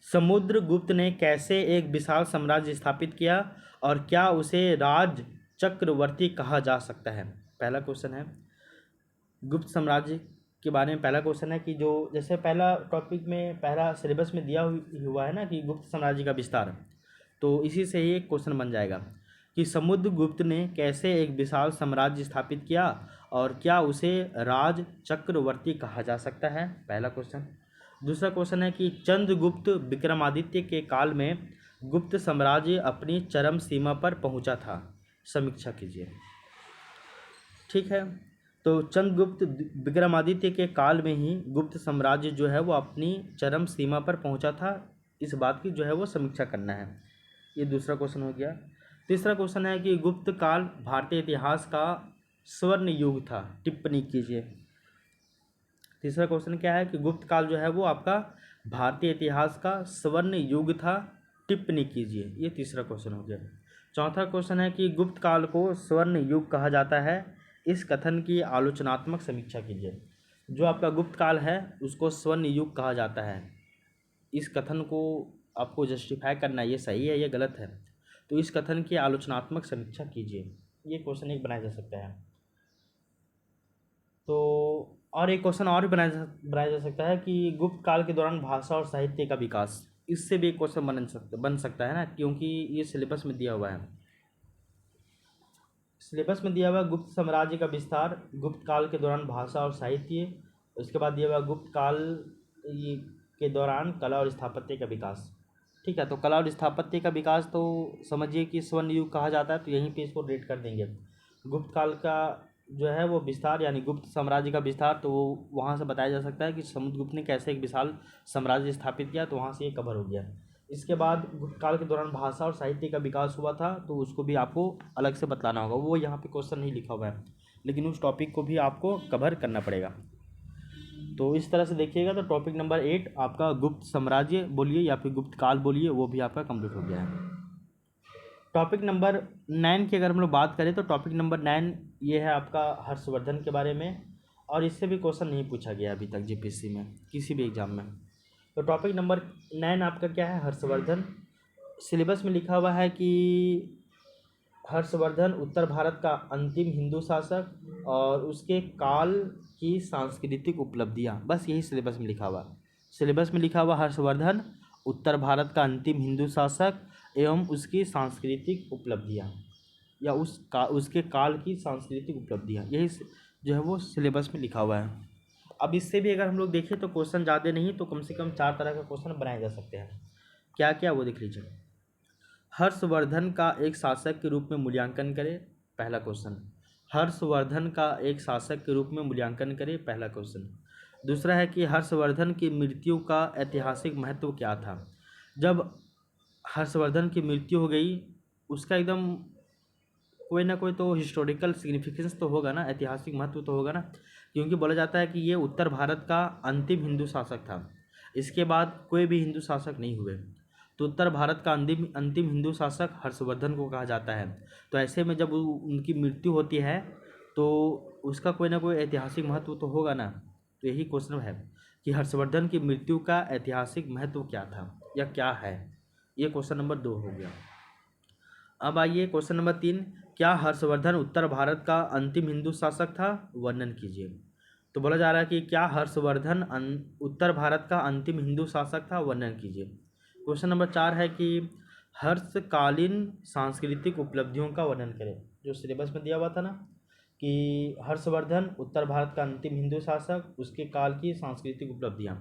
समुद्रगुप्त ने कैसे एक विशाल साम्राज्य स्थापित किया और क्या उसे राज चक्रवर्ती कहा जा सकता है। पहला क्वेश्चन है गुप्त साम्राज्य के बारे में। पहला क्वेश्चन है कि जो जैसे पहला टॉपिक में पहला सिलेबस में दिया हुआ है ना कि गुप्त साम्राज्य का विस्तार, तो इसी से ही एक क्वेश्चन बन जाएगा कि समुद्रगुप्त ने कैसे एक विशाल साम्राज्य स्थापित किया और क्या उसे राज चक्रवर्ती कहा जा सकता है, पहला क्वेश्चन। दूसरा क्वेश्चन है कि चंद्रगुप्त विक्रमादित्य के काल में गुप्त साम्राज्य अपनी चरम सीमा पर पहुंचा था, समीक्षा कीजिए। ठीक है, तो चंद्रगुप्त विक्रमादित्य के काल में ही गुप्त साम्राज्य जो है वो अपनी चरम सीमा पर पहुंचा था, इस बात की जो है वो समीक्षा करना है। ये दूसरा क्वेश्चन हो गया। तीसरा क्वेश्चन है कि गुप्त काल भारतीय इतिहास का स्वर्ण युग था, टिप्पणी कीजिए। तीसरा क्वेश्चन क्या है कि गुप्त काल जो है वो आपका भारतीय इतिहास का स्वर्ण युग था, टिप्पणी कीजिए। ये तीसरा क्वेश्चन हो गया। चौथा क्वेश्चन है कि गुप्त काल को स्वर्ण युग कहा जाता है, इस कथन की आलोचनात्मक समीक्षा कीजिए। जो आपका गुप्त काल है उसको स्वर्ण युग कहा जाता है, इस कथन को आपको जस्टिफाई करना है, ये सही है ये गलत है, तो इस कथन की आलोचनात्मक समीक्षा कीजिए। ये क्वेश्चन एक बनाया जा सकता है। तो और एक क्वेश्चन और भी बनाया जा सकता है कि गुप्त काल के दौरान भाषा और साहित्य का विकास, इससे भी एक क्वेश्चन बन सकता है ना, क्योंकि ये सिलेबस में दिया हुआ है। सिलेबस में दिया हुआ गुप्त साम्राज्य का विस्तार, गुप्त काल के दौरान भाषा और साहित्य, उसके बाद दिया हुआ गुप्त काल के दौरान कला और स्थापत्य का विकास। ठीक है, तो कला और स्थापत्य का विकास तो समझिए कि स्वर्ण युग कहा जाता है, तो यहीं पे इसको रेट कर देंगे। गुप्त काल का जो है वो विस्तार यानी गुप्त साम्राज्य का विस्तार, तो वो वहाँ से बताया जा सकता है कि समुद्रगुप्त ने कैसे एक विशाल साम्राज्य स्थापित किया, तो वहाँ से ये कवर हो गया। इसके बाद गुप्त काल के दौरान भाषा और साहित्य का विकास हुआ था, तो उसको भी आपको अलग से बतलाना होगा, वो यहाँ पे क्वेश्चन नहीं लिखा हुआ है, लेकिन उस टॉपिक को भी आपको कवर करना पड़ेगा। तो इस तरह से देखिएगा तो टॉपिक नंबर 8 आपका गुप्त साम्राज्य बोलिए या फिर गुप्त काल बोलिए, वो भी आपका कंप्लीट हो गया है। टॉपिक नंबर 9 की अगर हम लोग बात करें तो टॉपिक नंबर 9 ये है आपका हर्षवर्धन के बारे में, और इससे भी क्वेश्चन नहीं पूछा गया अभी तक जीपीएससी में किसी भी एग्जाम में। तो टॉपिक नंबर 9 आपका क्या है, हर्षवर्धन। सिलेबस में लिखा हुआ है कि हर्षवर्धन उत्तर भारत का अंतिम हिंदू शासक और उसके काल की सांस्कृतिक उपलब्धियां, बस यही सिलेबस में लिखा हुआ। सिलेबस में लिखा हुआ हर्षवर्धन उत्तर भारत का अंतिम हिंदू शासक एवं उसकी सांस्कृतिक उपलब्धियां, या उसके काल की सांस्कृतिक उपलब्धियां, यही जो है वो सिलेबस में लिखा हुआ है। अब इससे भी अगर हम लोग देखें तो क्वेश्चन ज़्यादा नहीं तो कम से कम 4 तरह का क्वेश्चन बनाए जा सकते हैं। क्या क्या वो देख लीजिए। हर्षवर्धन का एक शासक के रूप में मूल्यांकन करें, पहला क्वेश्चन। हर्षवर्धन का एक शासक के रूप में मूल्यांकन करें, पहला क्वेश्चन। दूसरा है कि हर्षवर्धन की मृत्यु का ऐतिहासिक महत्व क्या था। जब हर्षवर्धन की मृत्यु हो गई उसका एकदम कोई ना कोई तो हिस्टोरिकल सिग्निफिकेंस तो होगा ना, ऐतिहासिक महत्व तो होगा ना, क्योंकि बोला जाता है कि ये उत्तर भारत का अंतिम हिंदू शासक था, इसके बाद कोई भी हिंदू शासक नहीं हुए, तो उत्तर भारत का अंतिम अंतिम हिंदू शासक हर्षवर्धन को कहा जाता है। तो ऐसे में जब उनकी मृत्यु होती है तो उसका कोई ना कोई ऐतिहासिक महत्व तो होगा ना, तो यही क्वेश्चन है कि हर्षवर्धन की मृत्यु का ऐतिहासिक महत्व क्या था या क्या है। ये क्वेश्चन नंबर 2 हो गया। अब आइए क्वेश्चन नंबर 3, क्या हर्षवर्धन उत्तर भारत का अंतिम हिंदू शासक था, वर्णन कीजिए। तो बोला जा रहा है कि क्या हर्षवर्धन उत्तर भारत का अंतिम हिंदू शासक था, वर्णन कीजिए। क्वेश्चन नंबर 4 है कि हर्षकालीन सांस्कृतिक उपलब्धियों का वर्णन करें। जो सिलेबस में दिया हुआ था ना कि हर्षवर्धन उत्तर भारत का अंतिम हिंदू शासक, उसके काल की सांस्कृतिक उपलब्धियाँ,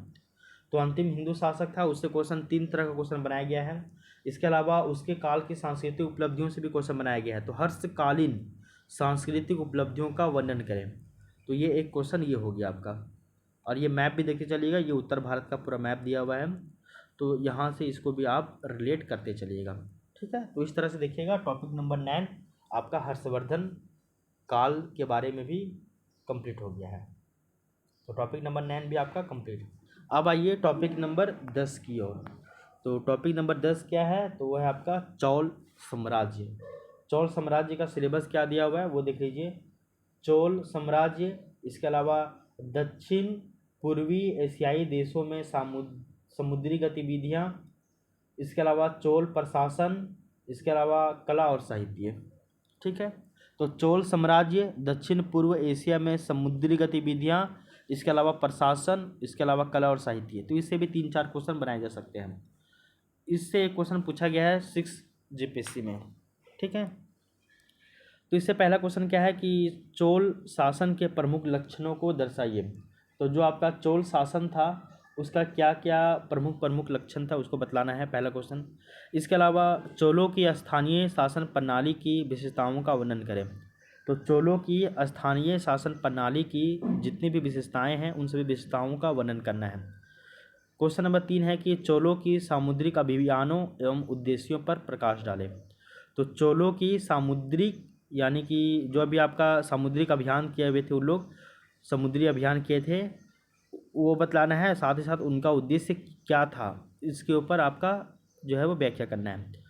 तो अंतिम हिंदू शासक था, उससे क्वेश्चन 3 तरह का क्वेश्चन बनाया गया है। इसके अलावा उसके काल की सांस्कृतिक उपलब्धियों से भी क्वेश्चन बनाया गया है। तो हर्षकालीन सांस्कृतिक उपलब्धियों का वर्णन करें, तो ये एक क्वेश्चन ये हो गया आपका। और ये मैप भी देखते चलिएगा, ये उत्तर भारत का पूरा मैप दिया हुआ है, तो यहाँ से इसको भी आप रिलेट करते चलिएगा। ठीक है, तो इस तरह से देखिएगा टॉपिक नंबर 9 आपका हर्षवर्धन काल के बारे में भी कंप्लीट हो गया है। तो टॉपिक नंबर 9 भी आपका कंप्लीट। अब आइए टॉपिक नंबर 10 की ओर। तो टॉपिक नंबर 10 क्या है, तो वह है आपका चोल साम्राज्य। चोल साम्राज्य का सिलेबस क्या दिया हुआ है वो देख लीजिए। चोल साम्राज्य, इसके अलावा दक्षिण पूर्वी एशियाई देशों में समुद्री गतिविधियाँ, इसके अलावा चोल प्रशासन, इसके अलावा कला और साहित्य। ठीक है, तो चोल साम्राज्य, दक्षिण पूर्व एशिया में समुद्री गतिविधियाँ, इसके अलावा प्रशासन, इसके अलावा कला और साहित्य। तो इससे भी 3-4 क्वेश्चन बनाए जा सकते हैं। इससे एक क्वेश्चन पूछा गया है 6 जीपीएससी में। ठीक है, तो इससे पहला क्वेश्चन क्या है कि चोल शासन के प्रमुख लक्षणों को दर्शाइए। तो जो आपका चोल शासन था उसका क्या क्या प्रमुख लक्षण था उसको बतलाना है, पहला क्वेश्चन। इसके अलावा चोलों की स्थानीय शासन प्रणाली की विशेषताओं का वर्णन करें। तो चोलों की स्थानीय शासन प्रणाली की जितनी भी विशेषताएं हैं उन सभी विशेषताओं का वर्णन करना है। क्वेश्चन नंबर 3 है कि चोलों की सामुद्रिक अभियानों एवं उद्देश्यों पर प्रकाश डालें। तो चोलों की सामुद्रिक यानी कि जो अभी आपका सामुद्रिक अभियान किए हुए थे, उन लोग समुद्री अभियान किए थे, वो बतलाना है, साथ ही साथ उनका उद्देश्य क्या था, इसके ऊपर आपका जो है वो व्याख्या करना है।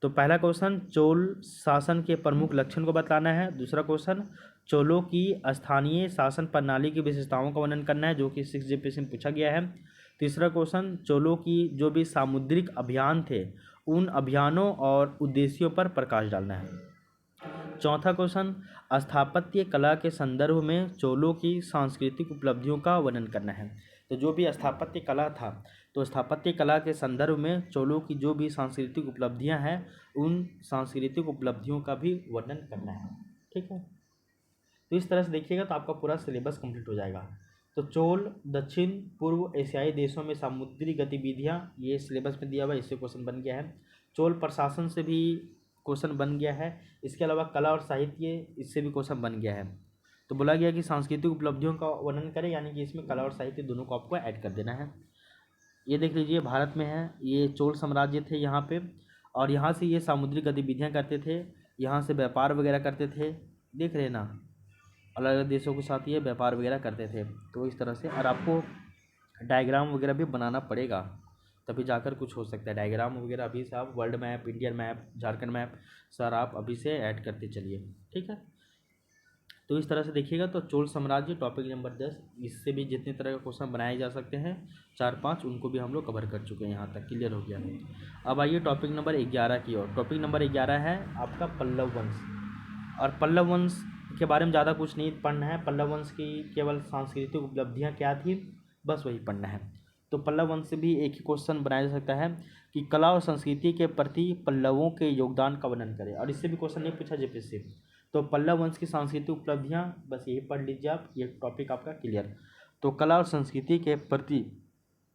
तो पहला क्वेश्चन चोल शासन के प्रमुख लक्षण को बतलाना है। दूसरा क्वेश्चन चोलों की स्थानीय शासन प्रणाली की विशेषताओं का वर्णन करना है, जो कि 6 जीपीएससी में पूछा गया है। तीसरा क्वेश्चन चोलों की जो भी सामुद्रिक अभियान थे उन अभियानों और उद्देश्यों पर प्रकाश डालना है। चौथा क्वेश्चन स्थापत्य कला के संदर्भ में चोलों की सांस्कृतिक उपलब्धियों का वर्णन करना है। तो जो भी स्थापत्य कला था, तो स्थापत्य कला के संदर्भ में चोलों की जो भी सांस्कृतिक उपलब्धियां हैं उन सांस्कृतिक उपलब्धियों का भी वर्णन करना है। ठीक है, तो इस तरह से देखिएगा तो आपका पूरा सिलेबस कंप्लीट हो जाएगा। तो चोल दक्षिण पूर्व एशियाई देशों में समुद्री गतिविधियां, ये सिलेबस में दिया हुआ है, इससे क्वेश्चन बन गया है। चोल प्रशासन से भी क्वेश्चन बन गया है। इसके अलावा कला और साहित्य, इससे भी क्वेश्चन बन गया है। तो बोला गया कि सांस्कृतिक उपलब्धियों का वर्णन करें, यानी कि इसमें कला और साहित्य दोनों को आपको ऐड कर देना है। ये देख लीजिए भारत में है, ये चोल साम्राज्य थे यहाँ पे, और यहाँ से ये सामुद्री गतिविधियाँ करते थे, यहाँ से व्यापार वगैरह करते थे, देख रहे ना, अलग अलग देशों के साथ ये व्यापार वगैरह करते थे। तो इस तरह से, और आपको डायग्राम वगैरह भी बनाना पड़ेगा, तभी जाकर कुछ हो सकता है। डायग्राम वगैरह अभी से आप world map, Indian map, Jharkhand map sir आप अभी से ऐड करते चलिए। ठीक है, तो इस तरह से देखिएगा। तो चोल साम्राज्य टॉपिक नंबर 10, इससे भी जितने तरह का क्वेश्चन बनाए जा सकते हैं 4-5, उनको भी हम लोग कवर कर चुके हैं, यहाँ तक क्लियर हो गया। अब आइए टॉपिक नंबर 11 की ओर। टॉपिक नंबर 11 है आपका पल्लव वंश। और पल्लव वंश के बारे में ज़्यादा कुछ नहीं पढ़ना है। पल्लव वंश की केवल सांस्कृतिक उपलब्धियाँ क्या थी, बस वही पढ़ना है। तो पल्लव वंश से भी एक ही क्वेश्चन बनाया जा सकता है कि कला और संस्कृति के प्रति पल्लवों के योगदान का वर्णन करें, और इससे भी क्वेश्चन नहीं पूछा जीपीएससी। तो पल्लव वंश की सांस्कृतिक उपलब्धियां, बस यही पढ़ लीजिए आप, ये टॉपिक आपका क्लियर। तो कला और संस्कृति के प्रति,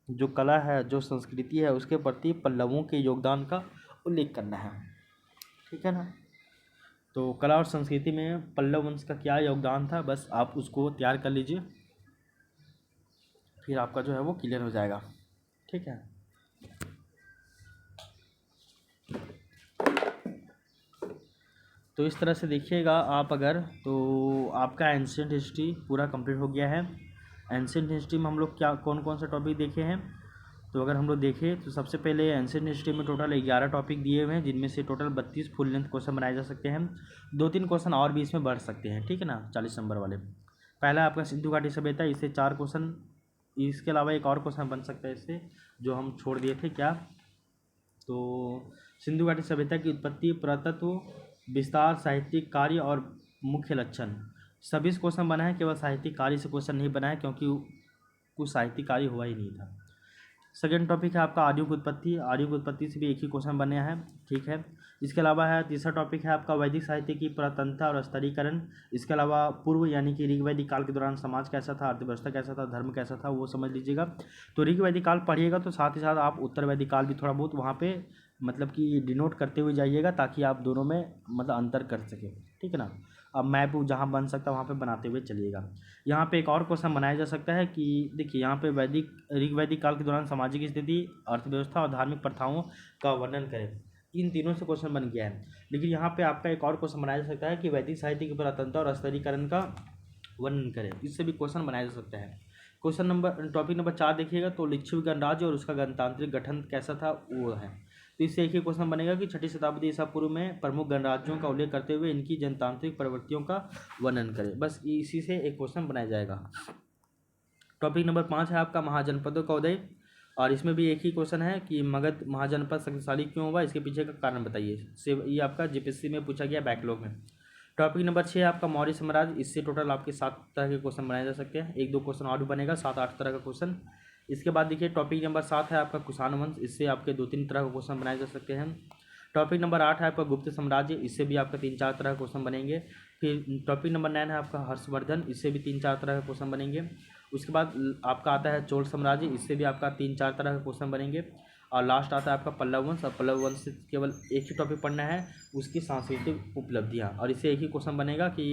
जो कला है, जो संस्कृति है, उसके प्रति पल्लवों के योगदान का उल्लेख करना है। ठीक है ना, तो कला और संस्कृति में पल्लव वंश का क्या योगदान था, बस आप उसको तैयार कर लीजिए, फिर आपका जो है वो क्लियर हो जाएगा। ठीक है, तो इस तरह से देखिएगा आप अगर, तो आपका एंशिएंट हिस्ट्री पूरा कंप्लीट हो गया है। एंशिएंट हिस्ट्री में हम लोग क्या कौन कौन से टॉपिक देखे हैं, तो अगर हम लोग देखें तो सबसे पहले एंशिएंट हिस्ट्री में टोटल 11 टॉपिक दिए हुए हैं, जिनमें से टोटल 32 फुल लेंथ क्वेश्चन बनाए जा सकते हैं। 2-3 क्वेश्चन और भी इसमें बढ़ सकते हैं, ठीक है ना, 40 नंबर वाले। पहला आपका सिंधु घाटी सभ्यता, इससे 4 क्वेश्चन, इसके अलावा एक और क्वेश्चन बन सकता है इससे, जो हम छोड़ दिए थे क्या, तो सिंधु घाटी सभ्यता की उत्पत्ति, पुरातत्व, विस्तार, साहित्यिक कार्य और मुख्य लक्षण, सभी से क्वेश्चन बना है। केवल साहित्यिक कार्य से क्वेश्चन नहीं बना है, क्योंकि कुछ साहित्यिक कार्य हुआ ही नहीं था। सेकेंड टॉपिक है आपका आर्यों की उत्पत्ति। आर्यों की उत्पत्ति से भी एक ही क्वेश्चन बने हैं, ठीक है। इसके अलावा है तीसरा टॉपिक है आपका वैदिक साहित्य की पुरातनता और स्तरीकरण। इसके अलावा पूर्व यानी कि ऋग वैदिक काल के दौरान समाज कैसा था, अर्थव्यवस्था कैसा था, धर्म कैसा था, वो समझ लीजिएगा। तो ऋग वैदिक काल पढ़िएगा, तो साथ ही साथ आप उत्तर वैदिक काल भी थोड़ा बहुत वहाँ पे मतलब कि डिनोट करते हुए जाइएगा, ताकि आप दोनों में मतलब अंतर कर सकें, ठीक है ना। अब मैप जहाँ बन सकता है वहाँ पे बनाते हुए चलिएगा। यहाँ पे एक और क्वेश्चन बनाया जा सकता है कि देखिए यहाँ पे ऋग वैदिक काल के दौरान सामाजिक स्थिति, अर्थव्यवस्था और धार्मिक प्रथाओं का वर्णन करें। इन तीनों से क्वेश्चन बन गया है, लेकिन यहाँ पे आपका एक और क्वेश्चन बनाया जा सकता है कि वैदिक साहित्य की पुरातनता और स्तरीकरण का वर्णन करें। इससे भी क्वेश्चन बनाया जा सकता है। क्वेश्चन नंबर टॉपिक नंबर 4 देखिएगा, तो लिच्छवी गणराज्य और उसका गणतांत्रिक गठन कैसा था, वो है। तो इससे एक ही क्वेश्चन बनेगा कि 6ठी शताब्दी ईसा पूर्व में प्रमुख गणराज्यों का उल्लेख करते हुए इनकी जनतांत्रिक प्रवृत्तियों का वर्णन करें। बस इसी से एक क्वेश्चन बनाया जाएगा। टॉपिक नंबर 5 है आपका महाजनपदों का उदय, और इसमें भी एक ही क्वेश्चन है कि मगध महाजनपद शक्तिशाली क्यों हुआ, इसके पीछे का कारण बताइए। ये आपका जीपीएससी में पूछा गया बैकलॉग में। टॉपिक नंबर 6 है आपका मौर्य साम्राज्य। इससे टोटल आपके 7 तरह के क्वेश्चन बनाए जा सकते हैं, 1-2 क्वेश्चन और भी बनेगा, 7-8 तरह का क्वेश्चन। इसके बाद देखिए टॉपिक नंबर 7 है आपका कुषाण वंश। इससे आपके 2-3 तरह के क्वेश्चन बनाए जा सकते हैं। टॉपिक नंबर 8 है आपका गुप्त साम्राज्य। इससे भी आपका 3-4 तरह के क्वेश्चन बनेंगे। फिर टॉपिक नंबर 9 है आपका हर्षवर्धन। इससे भी 3-4 तरह के क्वेश्चन बनेंगे। उसके बाद आपका आता है चोल साम्राज्य। इससे भी आपका 3-4 तरह के क्वेश्चन बनेंगे। और लास्ट आता है आपका पल्लव वंश। और पल्लव वंश से केवल एक ही टॉपिक पढ़ना है, उसकी सांस्कृतिक उपलब्धियाँ। और इससे एक ही क्वेश्चन बनेगा कि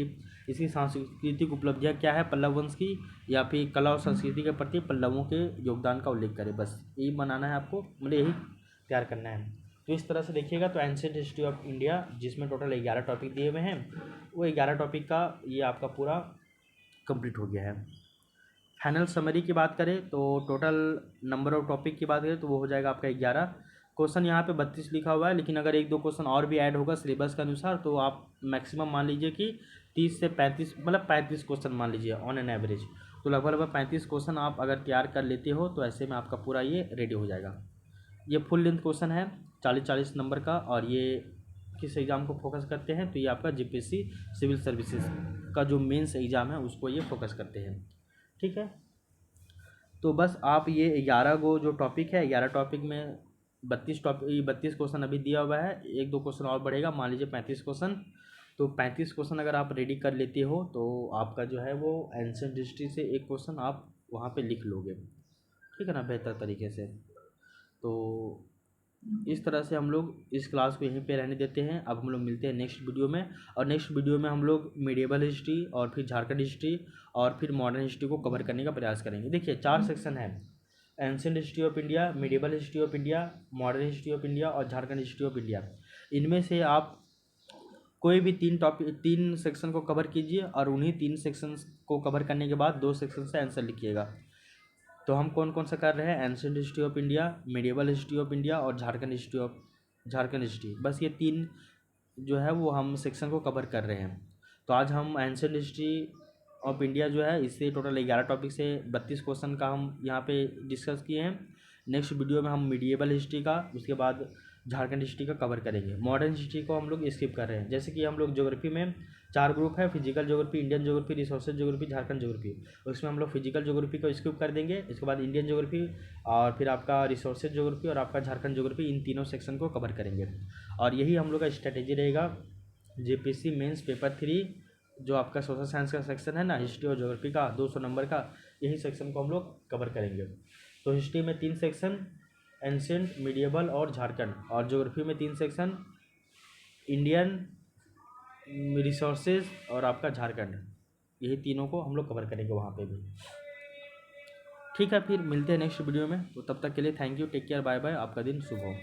इसकी सांस्कृतिक उपलब्धियाँ क्या है पल्लव वंश की, या फिर कला और संस्कृति के प्रति पल्लवों के योगदान का उल्लेख करें। बस यही बनाना है आपको, मतलब यही तैयार करना है। तो इस तरह से देखिएगा तो एंशिएंट हिस्ट्री ऑफ इंडिया, जिसमें टोटल 11 टॉपिक दिए हुए हैं, वो 11 टॉपिक का ये आपका पूरा कंप्लीट हो गया है। फाइनल समरी की बात करें तो टोटल नंबर ऑफ टॉपिक की बात करें तो वो हो जाएगा आपका 11। क्वेश्चन यहाँ पे 32 लिखा हुआ है, लेकिन अगर 1-2 क्वेश्चन और भी ऐड होगा सिलेबस के अनुसार तो आप मैक्सिमम मान लीजिए कि 30 से 35, मतलब 35 क्वेश्चन मान लीजिए ऑन एन एवरेज। तो लगभग 35 क्वेश्चन आप अगर तैयार कर लेते हो तो ऐसे में आपका पूरा ये रेडी हो जाएगा। ये फुल लेंथ क्वेश्चन है 40-40 नंबर का, और ये किस एग्ज़ाम को फोकस करते हैं तो ये आपका जीपीएससी सिविल सर्विसेज का जो मेंस एग्ज़ाम है उसको ये फोकस करते हैं। ठीक है, तो बस आप ये 11 गो जो टॉपिक है, 11 टॉपिक में 32 क्वेश्चन अभी दिया हुआ है, 1-2 क्वेश्चन और बढ़ेगा, मान लीजिए 35 क्वेश्चन। तो 35 क्वेश्चन अगर आप रेडी कर लेते हो तो आपका जो है वो एंशिएंट हिस्ट्री से एक क्वेश्चन आप वहाँ पे लिख लोगे, ठीक है ना, बेहतर तरीके से। तो इस तरह से हम लोग इस क्लास को यहीं पे रहने देते हैं। अब हम लोग मिलते हैं नेक्स्ट वीडियो में, और नेक्स्ट वीडियो में हम लोग मिडिएवल हिस्ट्री और फिर झारखंड हिस्ट्री और फिर मॉडर्न हिस्ट्री को कवर करने का प्रयास करेंगे। देखिए 4 सेक्शन है, ancient history of India, medieval history of India, modern history of India और झारखंड हिस्ट्री ऑफ इंडिया। इनमें से आप कोई भी 3 सेक्शन को कवर कीजिए, और उन्हीं 3 सेक्शन को कवर करने के बाद 2 सेक्शन से आंसर लिखिएगा। तो हम कौन कौन सा कर रहे हैं, ancient history of India, medieval history of India और झारखंड हिस्ट्री। बस ये 3 जो है वो हम सेक्शन को कवर कर रहे हैं। तो आज हम एंशिएंट हिस्ट्री ऑफ इंडिया जो है इससे टोटल 11 टॉपिक से 32 क्वेश्चन का हम यहाँ पे डिस्कस किए हैं। नेक्स्ट वीडियो में हम मिडिएवल हिस्ट्री का, उसके बाद झारखंड हिस्ट्री का कवर करेंगे। मॉडर्न हिस्ट्री को हम लोग स्किप कर रहे हैं। जैसे कि हम लोग ज्योग्राफी में 4 ग्रुप है, physical geography, Indian geography, resources geography, Jharkhand geography. उसमें हम लोग फिजिकल ज्योग्राफी को स्किप कर देंगे, इसके बाद इंडियन ज्योग्राफी और फिर आपका रिसोर्सेज ज्योग्राफी और आपका झारखंड ज्योग्राफी, इन तीनों सेक्शन को कवर करेंगे। और यही हम लोग का स्ट्रेटेजी रहेगा जेपीएससी मेंस पेपर 3, जो आपका सोशल साइंस का सेक्शन है ना, हिस्ट्री और ज्योग्राफी का 200 नंबर का, यही सेक्शन को हम लोग कवर करेंगे। तो हिस्ट्री में 3 सेक्शन, एंशिएंट, मिडिएवल और झारखंड, और ज्योग्राफी में 3 सेक्शन, इंडियन, रिसोर्सेज और आपका झारखंड। यही तीनों को हम लोग कवर करेंगे वहाँ पे भी। ठीक है, फिर मिलते हैं नेक्स्ट वीडियो में। तो तब तक के लिए thank you, take care, bye bye, आपका दिन शुभ हो।